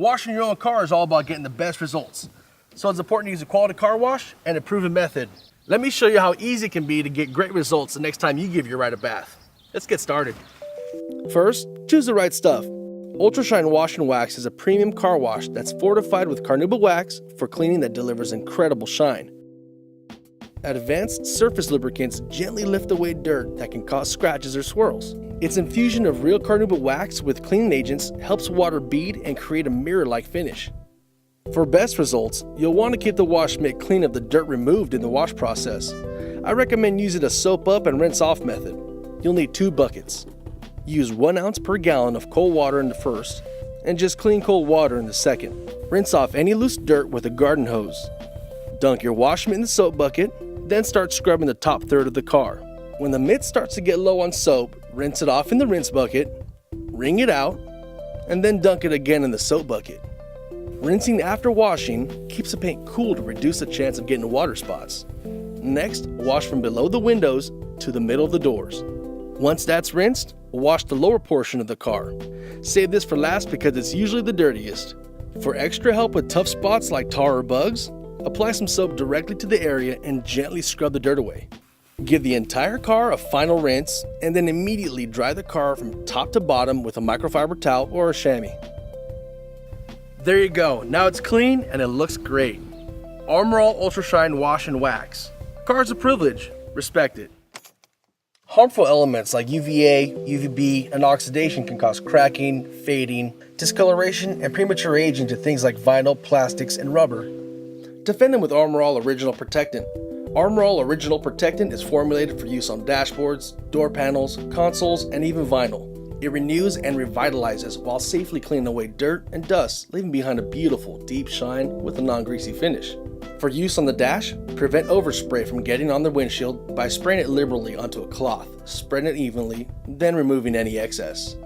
Washing your own car is all about getting the best results. So it's important to use a quality car wash and a proven method. Let me show you how easy it can be to get great results the next time you give your ride a bath. Let's get started. First, choose the right stuff. Ultra Shine Wash and Wax is a premium car wash that's fortified with carnauba wax for cleaning that delivers incredible shine. Advanced surface lubricants gently lift away dirt that can cause scratches or swirls. Its infusion of real carnauba wax with cleaning agents helps water bead and create a mirror-like finish. For best results, you'll want to keep the wash mitt clean of the dirt removed in the wash process. I recommend using a soap up and rinse off method. You'll need 2 buckets. Use 1 ounce per gallon of cold water in the first, and just clean cold water in the second. Rinse off any loose dirt with a garden hose. Dunk your wash mitt in the soap bucket, then start scrubbing the top third of the car. When the mitt starts to get low on soap, rinse it off in the rinse bucket, wring it out, and then dunk it again in the soap bucket. Rinsing after washing keeps the paint cool to reduce the chance of getting water spots. Next, wash from below the windows to the middle of the doors. Once that's rinsed, wash the lower portion of the car. Save this for last because it's usually the dirtiest. For extra help with tough spots like tar or bugs, apply some soap directly to the area and gently scrub the dirt away. Give the entire car a final rinse and then immediately dry the car from top to bottom with a microfiber towel or a chamois. There you go, now it's clean and it looks great. Armor All Ultra Shine Wash and Wax. Car's a privilege, respect it. Harmful elements like UVA, UVB, and oxidation can cause cracking, fading, discoloration, and premature aging to things like vinyl, plastics, and rubber. Defend them with Armor All Original Protectant. Armor All Original Protectant is formulated for use on dashboards, door panels, consoles, and even vinyl. It renews and revitalizes while safely cleaning away dirt and dust, leaving behind a beautiful, deep shine with a non-greasy finish. For use on the dash, prevent overspray from getting on the windshield by spraying it liberally onto a cloth, spreading it evenly, then removing any excess.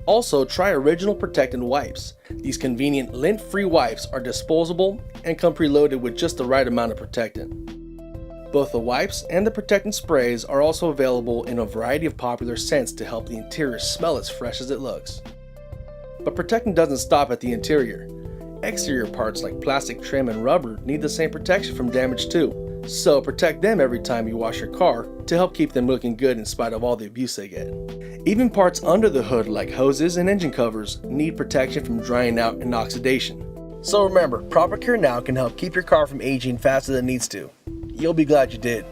Also, try Original Protectant wipes. These convenient lint-free wipes are disposable and come preloaded with just the right amount of protectant. Both the wipes and the protectant sprays are also available in a variety of popular scents to help the interior smell as fresh as it looks. But protectant doesn't stop at the interior. Exterior parts like plastic trim and rubber need the same protection from damage too, so protect them every time you wash your car to help keep them looking good in spite of all the abuse they get. Even parts under the hood like hoses and engine covers need protection from drying out and oxidation. So remember, proper care now can help keep your car from aging faster than it needs to. You'll be glad you did.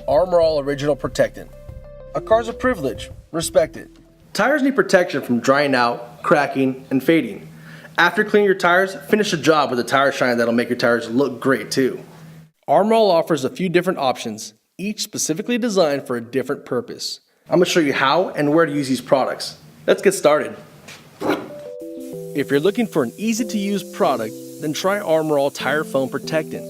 Armor All Original Protectant. A car's a privilege, respect it. Tires need protection from drying out, cracking, and fading. After cleaning your tires, finish the job with a tire shine that'll make your tires look great too. Armor All offers a few different options, each specifically designed for a different purpose. I'm going to show you how and where to use these products. Let's get started. If you're looking for an easy-to-use product, then try Armor All Tire Foam Protectant.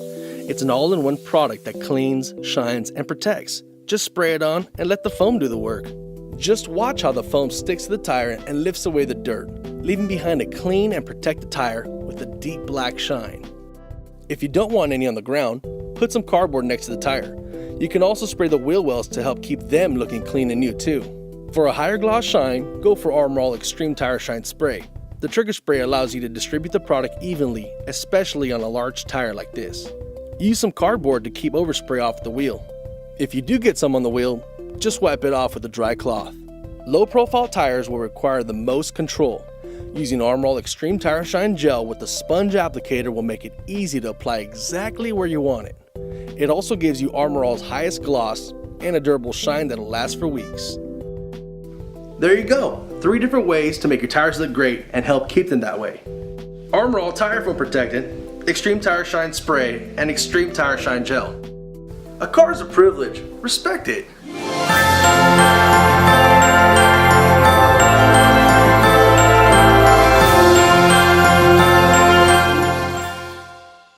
It's an all-in-one product that cleans, shines, and protects. Just spray it on and let the foam do the work. Just watch how the foam sticks to the tire and lifts away the dirt, leaving behind a clean and protected tire with a deep black shine. If you don't want any on the ground, put some cardboard next to the tire. You can also spray the wheel wells to help keep them looking clean and new too. For a higher gloss shine, go for Armor All Extreme Tire Shine Spray. The trigger spray allows you to distribute the product evenly, especially on a large tire like this. Use some cardboard to keep overspray off the wheel. If you do get some on the wheel, just wipe it off with a dry cloth. Low profile tires will require the most control. Using Armor All Extreme Tire Shine Gel with the sponge applicator will make it easy to apply exactly where you want it. It also gives you Armor All's highest gloss and a durable shine that'll last for weeks. There you go, 3 different ways to make your tires look great and help keep them that way. Armor All Tire Foam Protectant, Extreme Tire Shine Spray, and Extreme Tire Shine Gel. A car is a privilege, respect it.